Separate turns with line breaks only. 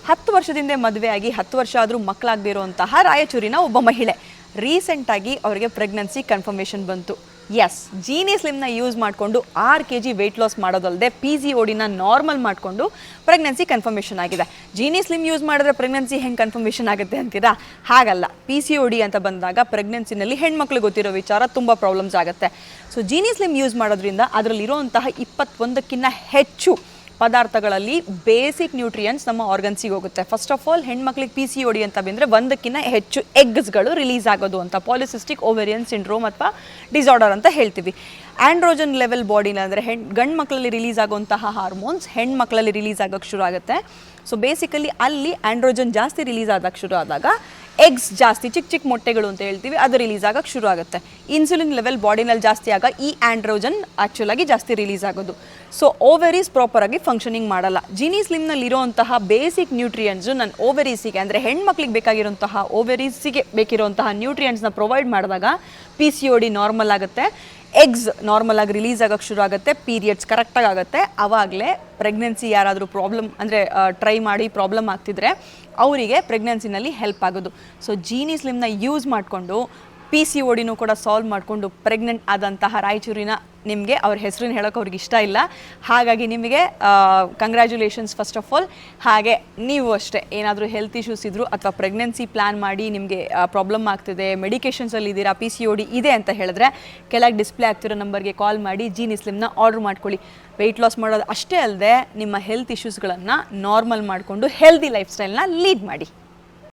10 ವರ್ಷದಿಂದ ಮದುವೆ ಆಗಿ 10 ವರ್ಷ ಆದರೂ ಮಕ್ಕಳಾಗದೇ ಇರುವಂತಹ ರಾಯಚೂರಿನ ಒಬ್ಬ ಮಹಿಳೆ ರೀಸೆಂಟಾಗಿ ಅವರಿಗೆ ಪ್ರೆಗ್ನೆನ್ಸಿ ಕನ್ಫರ್ಮೇಷನ್ ಬಂತು. ಎಸ್, ಜೀನಿ ಸ್ಲಿಮ್ನ ಯೂಸ್ ಮಾಡಿಕೊಂಡು 6 kg ವೆಯ್ಟ್ ಲಾಸ್ ಮಾಡೋದಲ್ಲದೆ PCODನ ನಾರ್ಮಲ್ ಮಾಡಿಕೊಂಡು ಪ್ರೆಗ್ನೆನ್ಸಿ ಕನ್ಫರ್ಮೇಷನ್ ಆಗಿದೆ. ಜೀನಿ ಸ್ಲಿಮ್ ಯೂಸ್ ಮಾಡಿದ್ರೆ ಪ್ರೆಗ್ನೆನ್ಸಿ ಹೆಂಗೆ ಕನ್ಫರ್ಮೇಷನ್ ಆಗುತ್ತೆ ಅಂತೀರಾ? ಹಾಗಲ್ಲ. PCOD ಅಂತ ಬಂದಾಗ ಪ್ರೆಗ್ನೆನ್ಸಿನಲ್ಲಿ ಹೆಣ್ಮಕ್ಳಿಗೆ ಗೊತ್ತಿರೋ ವಿಚಾರ ತುಂಬ ಪ್ರಾಬ್ಲಮ್ಸ್ ಆಗುತ್ತೆ. ಸೊ ಜೀನಿ ಸ್ಲಿಮ್ ಯೂಸ್ ಮಾಡೋದ್ರಿಂದ ಅದರಲ್ಲಿರುವಂತಹ 21ಕ್ಕಿಂತ ಹೆಚ್ಚು ಪದಾರ್ಥಗಳಲ್ಲಿ ಬೇಸಿಕ್ ನ್ಯೂಟ್ರಿಯೆಂಟ್ಸ್ ನಮ್ಮ ಆರ್ಗನ್ಸಿಗೆ ಹೋಗುತ್ತೆ. ಫಸ್ಟ್ ಆಫ್ ಆಲ್ ಹೆಣ್ಮಕ್ಳಿಗೆ PCOD ಅಂತ ಬಂದರೆ 1ಕ್ಕಿಂತ ಹೆಚ್ಚು ಎಗ್ಸ್ಗಳು ರಿಲೀಸ್ ಆಗೋದು ಅಂತ, ಪಾಲಿಸಿಸ್ಟಿಕ್ ಓವೇರಿಯನ್ ಸಿಂಡ್ರೋಮ್ ಅಥವಾ ಡಿಸಾರ್ಡರ್ ಅಂತ ಹೇಳ್ತೀವಿ. ಆಂಡ್ರೋಜನ್ ಲೆವೆಲ್ ಬಾಡಿನ ಅಂದರೆ ಗಂಡು ಮಕ್ಕಳಲ್ಲಿ ರಿಲೀಸ್ ಆಗುವಂತಹ ಹಾರ್ಮೋನ್ಸ್ ಹೆಣ್ಮಕ್ಳಲ್ಲಿ ರಿಲೀಸ್ ಆಗೋಕ್ಕೆ ಶುರು ಆಗುತ್ತೆ. ಸೊ ಬೇಸಿಕಲಿ ಅಲ್ಲಿ ಆಂಡ್ರೋಜನ್ ಜಾಸ್ತಿ ರಿಲೀಸ್ ಆಗೋಕ್ಕೆ ಶುರು ಆದಾಗ ಎಗ್ಸ್ ಜಾಸ್ತಿ, ಚಿಕ್ಕ ಚಿಕ್ಕ ಮೊಟ್ಟೆಗಳು ಅಂತ ಹೇಳ್ತೀವಿ, ಅದು ರಿಲೀಸ್ ಆಗೋಕ್ಕೆ ಶುರು ಆಗುತ್ತೆ. ಇನ್ಸುಲಿನ್ ಲೆವೆಲ್ ಬಾಡಿನಲ್ಲಿ ಜಾಸ್ತಿ ಆಗ ಈ ಆಂಡ್ರೋಜನ್ ಆ್ಯಕ್ಚುಲಾಗಿ ಜಾಸ್ತಿ ರಿಲೀಸ್ ಆಗೋದು. ಸೊ ಓವೆರೀಸ್ ಪ್ರಾಪರಾಗಿ ಫಂಕ್ಷನಿಂಗ್ ಮಾಡಲ್ಲ. ಜೀನಿ ಸ್ಲಿಮ್ನಲ್ಲಿರೋಂತಹ ಬೇಸಿಕ್ ನ್ಯೂಟ್ರಿಯೆಂಟ್ಸು ನನ್ನ ಓವೆರೀಸಿಗೆ ಅಂದರೆ ಹೆಣ್ಮಕ್ಳಿಗೆ ಬೇಕಾಗಿರುವಂತಹ ಓವೆರೀಸಿಗೆ ಬೇಕಿರುವಂತಹ ನ್ಯೂಟ್ರಿಯೆಂಟ್ಸ್ನ ಪ್ರೊವೈಡ್ ಮಾಡಿದಾಗ PCOD ನಾರ್ಮಲ್ ಆಗುತ್ತೆ, ಎಗ್ಸ್ ನಾರ್ಮಲ್ ಆಗಿ ರಿಲೀಸ್ ಆಗೋಕ್ಕೆ ಶುರು ಆಗುತ್ತೆ, ಪೀರಿಯಡ್ಸ್ ಕರೆಕ್ಟಾಗಿ ಆಗುತ್ತೆ. ಆವಾಗಲೇ ಪ್ರೆಗ್ನೆನ್ಸಿ ಯಾರಾದರೂ ಪ್ರಾಬ್ಲಮ್ ಅಂದರೆ ಟ್ರೈ ಮಾಡಿ ಪ್ರಾಬ್ಲಮ್ ಆಗ್ತಿದ್ರೆ ಅವರಿಗೆ ಪ್ರೆಗ್ನೆನ್ಸಿನಲ್ಲಿ ಹೆಲ್ಪ್ ಆಗೋದು. ಸೊ ಜೀನಿ ಸ್ಲಿಮ್ನ ಯೂಸ್ ಮಾಡಿಕೊಂಡು PCODನೂ ಕೂಡ ಸಾಲ್ವ್ ಮಾಡಿಕೊಂಡು ಪ್ರೆಗ್ನೆಂಟ್ ಆದಂತಹ ರಾಯಚೂರಿನ ನಿಮಗೆ ಅವ್ರ ಹೆಸರನ್ನ ಹೇಳೋಕೆ ಅವ್ರಿಗೆ ಇಷ್ಟ ಇಲ್ಲ. ಹಾಗಾಗಿ ನಿಮಗೆ ಕಂಗ್ರ್ಯಾಚುಲೇಷನ್ಸ್ ಫಸ್ಟ್ ಆಫ್ ಆಲ್. ಹಾಗೆ ನೀವು ಅಷ್ಟೇ ಏನಾದರೂ ಹೆಲ್ತ್ ಇಶ್ಯೂಸ್ ಇದ್ದರೂ ಅಥವಾ ಪ್ರೆಗ್ನೆನ್ಸಿ ಪ್ಲ್ಯಾನ್ ಮಾಡಿ ನಿಮಗೆ ಪ್ರಾಬ್ಲಮ್ ಆಗ್ತಿದೆ, ಮೆಡಿಕೇಷನ್ಸಲ್ಲಿ ಇದ್ದೀರಾ, PCOD ಇದೆ ಅಂತ ಹೇಳಿದ್ರೆ ಕೆಳಗೆ ಡಿಸ್ಪ್ಲೇ ಆಗ್ತಿರೋ ನಂಬರ್ಗೆ ಕಾಲ್ ಮಾಡಿ ಜೀನಿ ಸ್ಲಿಮ್ನ ಆರ್ಡರ್ ಮಾಡ್ಕೊಳ್ಳಿ. ವೆಯ್ಟ್ ಲಾಸ್ ಮಾಡೋದು ಅಷ್ಟೇ ಅಲ್ಲದೆ ನಿಮ್ಮ ಹೆಲ್ತ್ ಇಶ್ಯೂಸ್ಗಳನ್ನು ನಾರ್ಮಲ್ ಮಾಡಿಕೊಂಡು ಹೆಲ್ದಿ ಲೈಫ್ ಸ್ಟೈಲ್ನ ಲೀಡ್ ಮಾಡಿ.